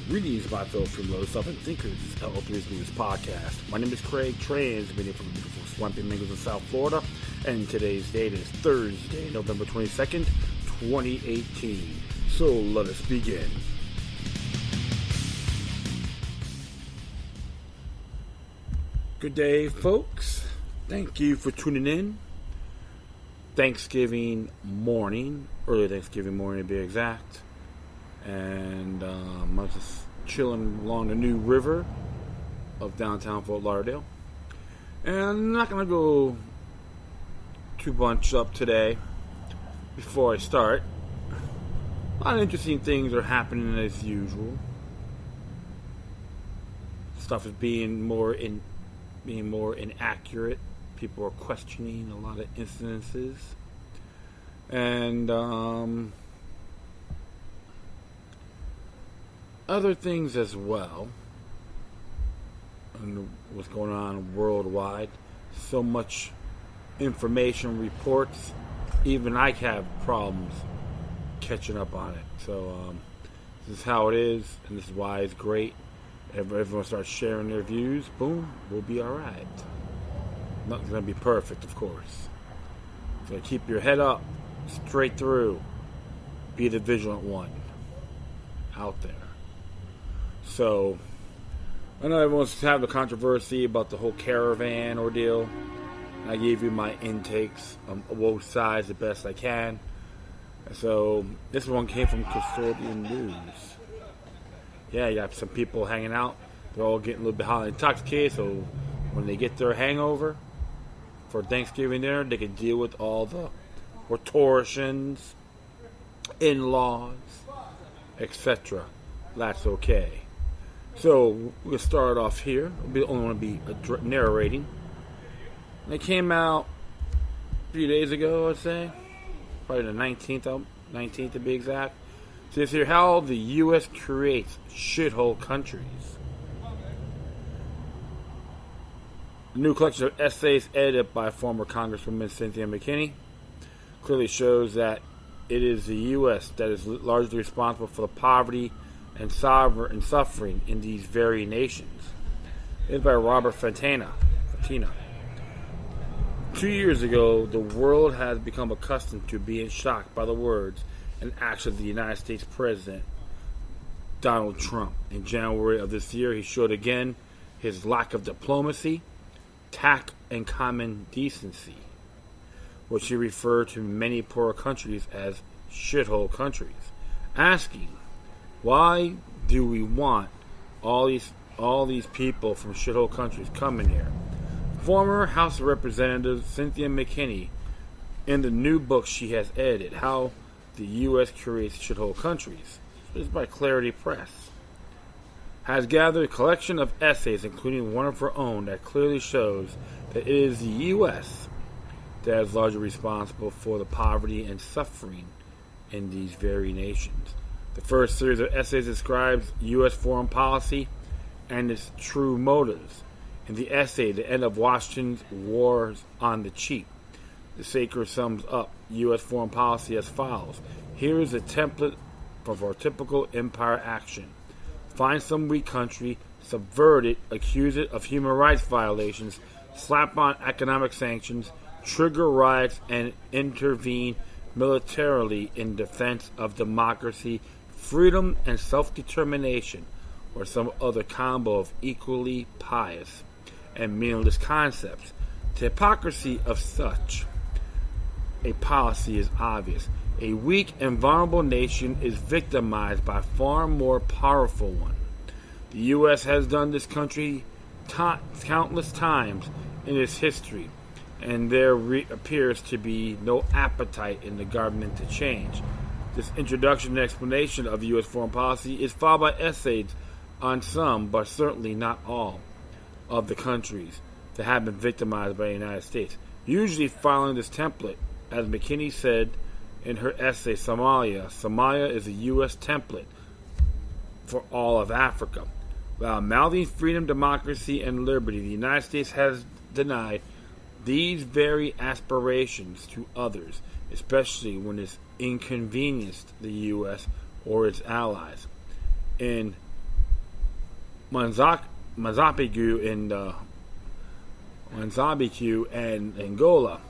Greetings, my fellow freeloaders, Southern thinkers. This is LO3's News Podcast. My name is Craig, transmitting from the beautiful Swampy Mingles in South Florida, and today's date is Thursday, November 22nd, 2018. So let us begin. Good day, folks. Thank you for tuning in. Thanksgiving morning, early Thanksgiving morning to be exact. And I was just chilling along the New River of downtown Fort Lauderdale. And I'm not going to go too much up today before I start. A lot of interesting things are happening as usual. Stuff is being more inaccurate. People are questioning a lot of incidences. And other things as well, and what's going on worldwide. So much information, reports, even I have problems catching up on it. So this is how it is, and this is why it's great. Everyone starts sharing their views, boom, we'll be alright. Nothing's going to be perfect, of course. So keep your head up, straight through. Be the vigilant one out there. So, I know everyone's having a controversy about the whole caravan ordeal. I gave you my intakes on both sides the best I can. So, this one came from Custodian News. Yeah, you got some people hanging out. They're all getting a little bit highly intoxicated, so when they get their hangover for Thanksgiving dinner, they can deal with all the retortions, in-laws, etc. That's okay. So, we'll start off here. I only want to be narrating. It came out a few days ago, I'd say. Probably the 19th to be exact. It says here how the U.S. creates shithole countries. A new collection of essays edited by former Congresswoman Cynthia McKinney clearly shows that it is the U.S. that is largely responsible for the poverty and suffering in these very nations. It's by Robert Fantina. 2 years ago, the world has become accustomed to being shocked by the words and actions of the United States President Donald Trump. In January of this year, he showed again his lack of diplomacy, tact, and common decency, which he referred to many poorer countries as shithole countries, asking, why do we want all these people from shithole countries coming here? Former House of Representatives Cynthia McKinney, in the new book she has edited, How the U.S. Creates Shithole Countries, this is by Clarity Press, has gathered a collection of essays, including one of her own, that clearly shows that it is the U.S. that is largely responsible for the poverty and suffering in these very nations. The first series of essays describes U.S. foreign policy and its true motives. In the essay, The End of Washington's Wars on the Cheap, the Saker sums up U.S. foreign policy as follows. Here is a template of our typical empire action. Find some weak country, subvert it, accuse it of human rights violations, slap on economic sanctions, trigger riots, and intervene militarily in defense of democracy, freedom, and self-determination, or some other combo of equally pious and meaningless concepts. The hypocrisy of such a policy is obvious. A weak and vulnerable nation is victimized by a far more powerful one. The U.S. has done this country countless times in its history, and there appears to be no appetite in the government to change. This introduction and explanation of U.S. foreign policy is followed by essays on some, but certainly not all, of the countries that have been victimized by the United States. Usually following this template, as McKinney said in her essay, Somalia is a U.S. template for all of Africa. While mouthing freedom, democracy, and liberty, the United States has denied these very aspirations to others, especially when it's inconvenienced the U.S. or its allies. In Mozambique and Angola.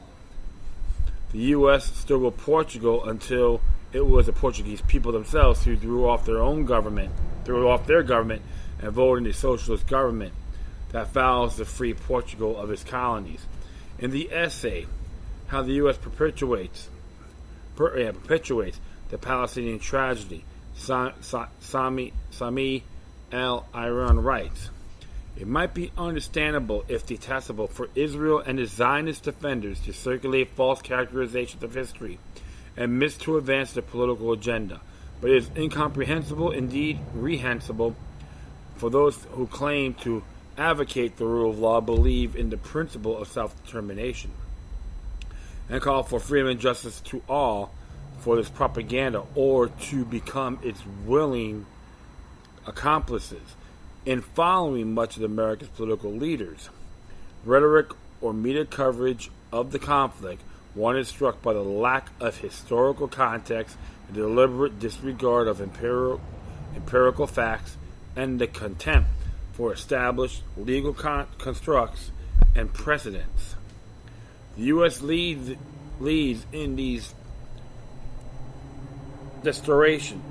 The U.S. stood with Portugal until it was the Portuguese people themselves who threw off their government, and voted in a socialist government that vows to free Portugal of its colonies. In the essay, how the U.S. perpetuates the Palestinian tragedy, Sami al-Iran writes, "It might be understandable, if detestable, for Israel and its Zionist defenders to circulate false characterizations of history and miss to advance their political agenda, but it is incomprehensible, indeed reprehensible, for those who claim to advocate the rule of law, believe in the principle of self-determination, and call for freedom and justice to all for this propaganda, or to become its willing accomplices in following much of America's political leaders' rhetoric or media coverage of the conflict. One is struck by the lack of historical context, the deliberate disregard of empirical facts, and the contempt for established legal constructs and precedents. The U.S. leads in these distortions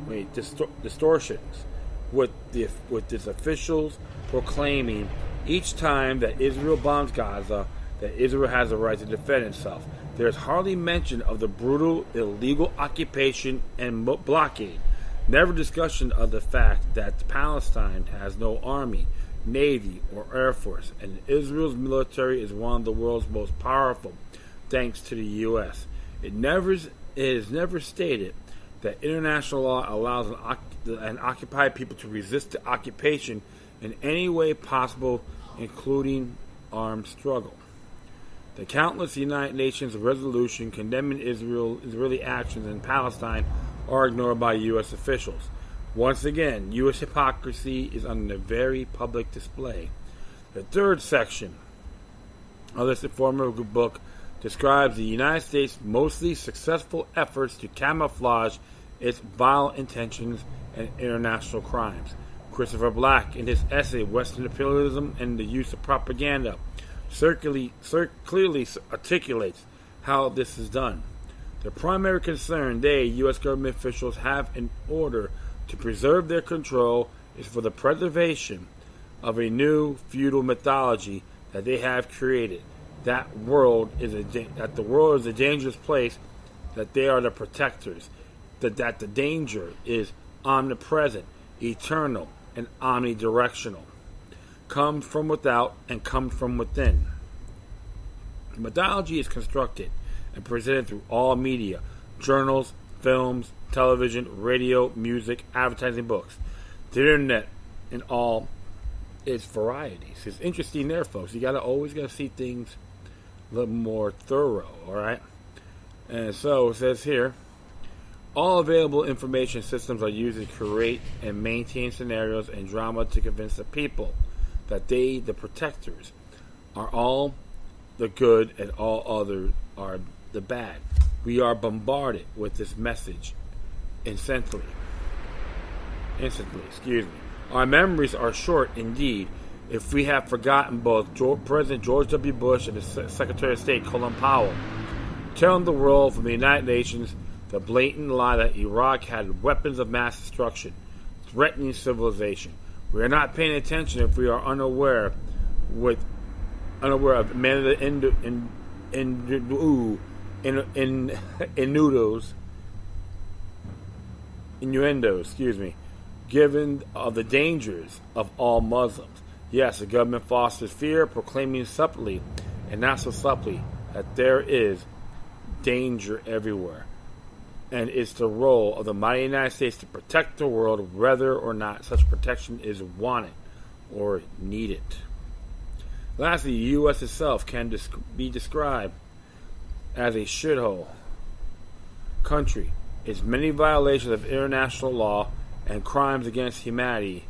with its officials proclaiming each time that Israel bombs Gaza that Israel has a right to defend itself. There is hardly mention of the brutal illegal occupation and blockade, never discussion of the fact that Palestine has no army, navy, or air force, and Israel's military is one of the world's most powerful, thanks to the U.S. It is never stated that international law allows an occupied people to resist the occupation in any way possible, including armed struggle. The countless United Nations resolution condemning Israeli actions in Palestine are ignored by U.S. officials. Once again, U.S. hypocrisy is on a very public display. The third section of this informative book describes the United States' mostly successful efforts to camouflage its vile intentions and international crimes. Christopher Black, in his essay Western Imperialism and the Use of Propaganda, clearly articulates how this is done. The primary concern U.S. government officials have in order to preserve their control is for the preservation of a new feudal mythology that they have created. That the world is a dangerous place, that they are the protectors, that the danger is omnipresent, eternal, and omnidirectional, comes from without and comes from within. The mythology is constructed and presented through all media, journals, films, television, radio, music, advertising, books, the internet, and all its varieties. It's interesting there, folks. You always gotta see things a little more thorough, alright? And so it says here, all available information systems are used to create and maintain scenarios and drama to convince the people that they, the protectors, are all the good and all others are the bad. We are bombarded with this message instantly. Our memories are short indeed if we have forgotten both President George W. Bush and the Secretary of State Colin Powell telling the world from the United Nations the blatant lie that Iraq had weapons of mass destruction, threatening civilization. We are not paying attention if we are unaware of many of the innuendos, given of the dangers of all Muslims. Yes, the government fosters fear, proclaiming subtly, and not so subtly, that there is danger everywhere. And it's the role of the mighty United States to protect the world, whether or not such protection is wanted or needed. Lastly, the U.S. itself can be described as a shithole country. Its many violations of international law and crimes against humanity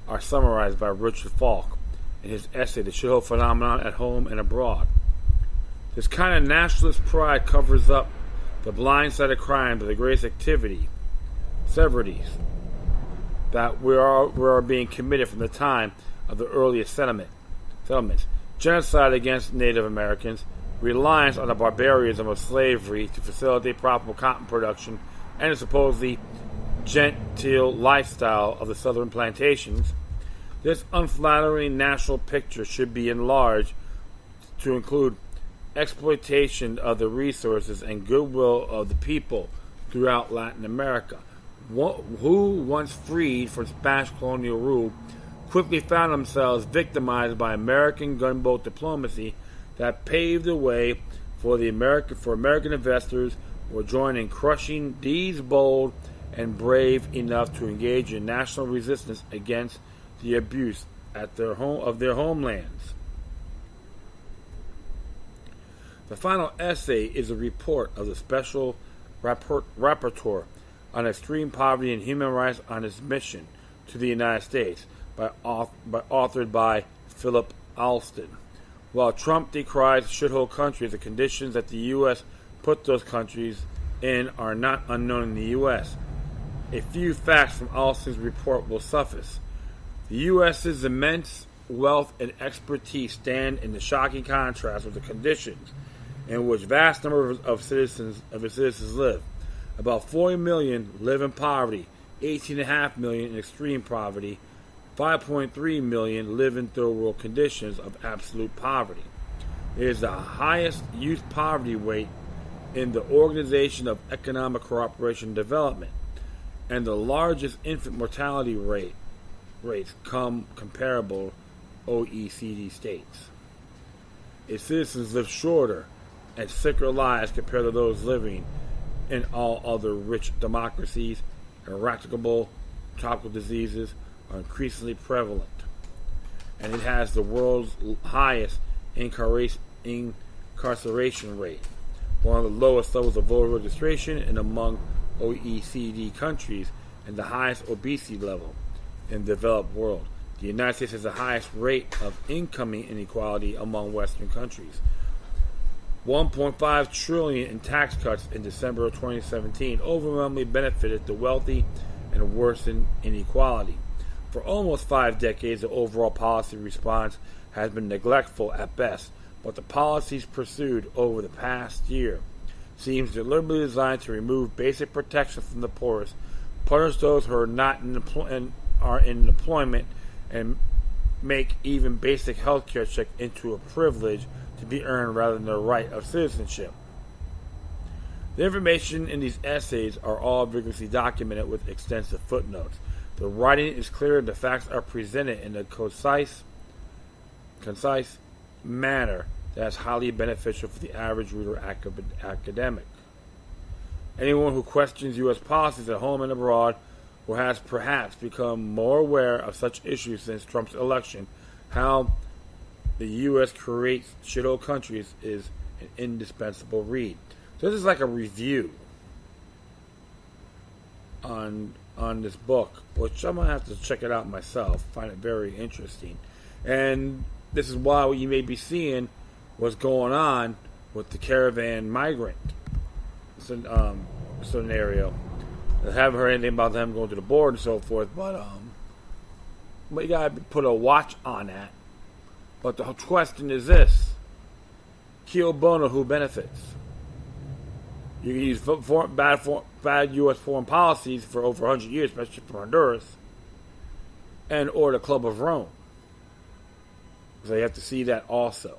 are summarized by Richard Falk in his essay, The Shithole Phenomenon at Home and Abroad. This kind of nationalist pride covers up the blind side of crime to the greatest severities that we are being committed from the time of the earliest settlements, genocide against Native Americans, reliance on the barbarism of slavery to facilitate profitable cotton production, and the supposedly genteel lifestyle of the southern plantations. This unflattering national picture should be enlarged to include exploitation of the resources and goodwill of the people throughout Latin America, who, once freed from Spanish colonial rule, quickly found themselves victimized by American gunboat diplomacy that paved the way for American investors who were joined in crushing these bold and brave enough to engage in national resistance against the abuse of their homelands. The final essay is a report of the Special Rapporteur on Extreme Poverty and Human Rights on his mission to the United States, authored by Philip Alston. While Trump decries shithole countries, the conditions that the U.S. put those countries in are not unknown in the U.S. A few facts from Alston's report will suffice. The U.S.'s immense wealth and expertise stand in the shocking contrast with the conditions in which vast numbers of its citizens live. About 40 million live in poverty, 18.5 million in extreme poverty, 5.3 million live in third world conditions of absolute poverty. It is the highest youth poverty rate in the Organization of Economic Cooperation and Development, and the largest infant mortality rates comparable OECD states. Its citizens live shorter and sicker lives compared to those living in all other rich democracies. Eradicable tropical diseases are increasingly prevalent, and it has the world's highest incarceration rate, one of the lowest levels of voter registration and among OECD countries, and the highest obesity level in the developed world. The United States has the highest rate of income inequality among Western countries. $1.5 trillion in tax cuts in December of 2017 overwhelmingly benefited the wealthy and worsened inequality. For almost 5 decades, the overall policy response has been neglectful at best, but the policies pursued over the past year seems deliberately designed to remove basic protection from the poorest, punish those who are not in employment, and make even basic health care check into a privilege to be earned rather than a right of citizenship. The information in these essays are all vigorously documented with extensive footnotes. The writing is clear and the facts are presented in a concise manner that is highly beneficial for the average reader academic. Anyone who questions U.S. policies at home and abroad, or has perhaps become more aware of such issues since Trump's election, how the U.S. creates shithole countries, is an indispensable read. So this is like a review on this book, which I'm going to have to check it out myself. Find it very interesting. And this is why you may be seeing what's going on with the caravan migrant scenario. I haven't heard anything about them going to the board and so forth, but you got to put a watch on that. But the question is this: Kio bono, who benefits? You can use bad U.S. foreign policies for over 100 years, especially for Honduras, or the Club of Rome. So you have to see that also.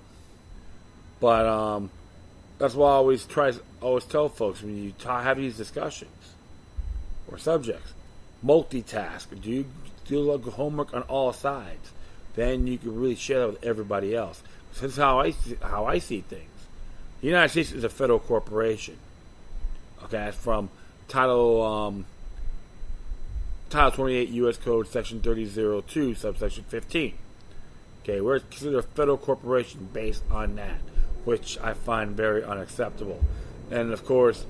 But that's why I always tell folks, when you have these discussions or subjects, multitask. Do homework on all sides. Then you can really share that with everybody else. This is how I see things. The United States is a federal corporation. Okay, that's from Title 28 U.S. Code Section 3002, subsection 15. Okay, we're considered a federal corporation based on that, which I find very unacceptable. And of course,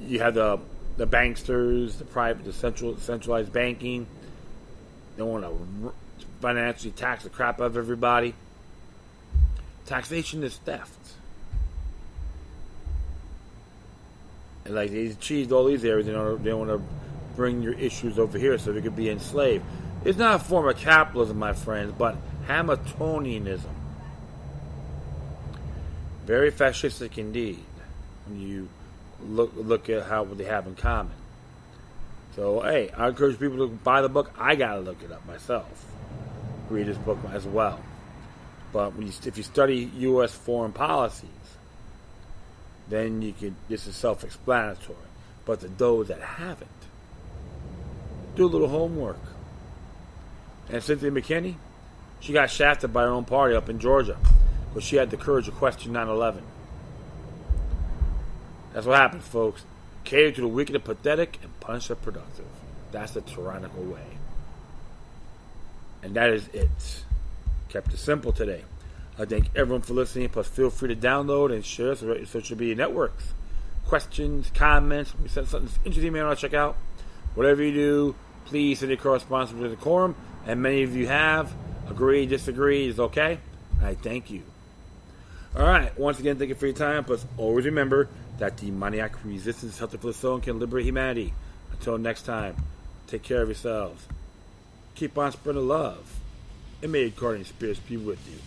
you have the banksters, the centralized banking. They want to financially tax the crap out of everybody. Taxation is theft. And like they achieved all these areas, they want to bring your issues over here so they could be enslaved. It's not a form of capitalism, my friends, but Hamiltonianism. Very fascistic indeed when you look at what they have in common. So, hey, I encourage people to buy the book. I got to look it up myself. Read this book as well. But if you study U.S. foreign policies, then this is self-explanatory. But to those that haven't, do a little homework. And Cynthia McKinney, she got shafted by her own party up in Georgia because she had the courage to question 9/11. That's what happens, folks. Cater to the wicked and pathetic and punish the productive. That's the tyrannical way. And that is it. Kept it simple today. I thank everyone for listening. Plus, feel free to download and share us on social media networks. Questions, comments, we send something interesting, man, I'll check out. Whatever you do, please send your correspondence with decorum. And many of you have. Agree, disagree is okay. I thank you. All right. Once again, thank you for your time. Plus, always remember that demoniac resistance is healthy for the soul and can liberate humanity. Until next time, take care of yourselves. Keep on spreading love. And may your guardian spirits be with you.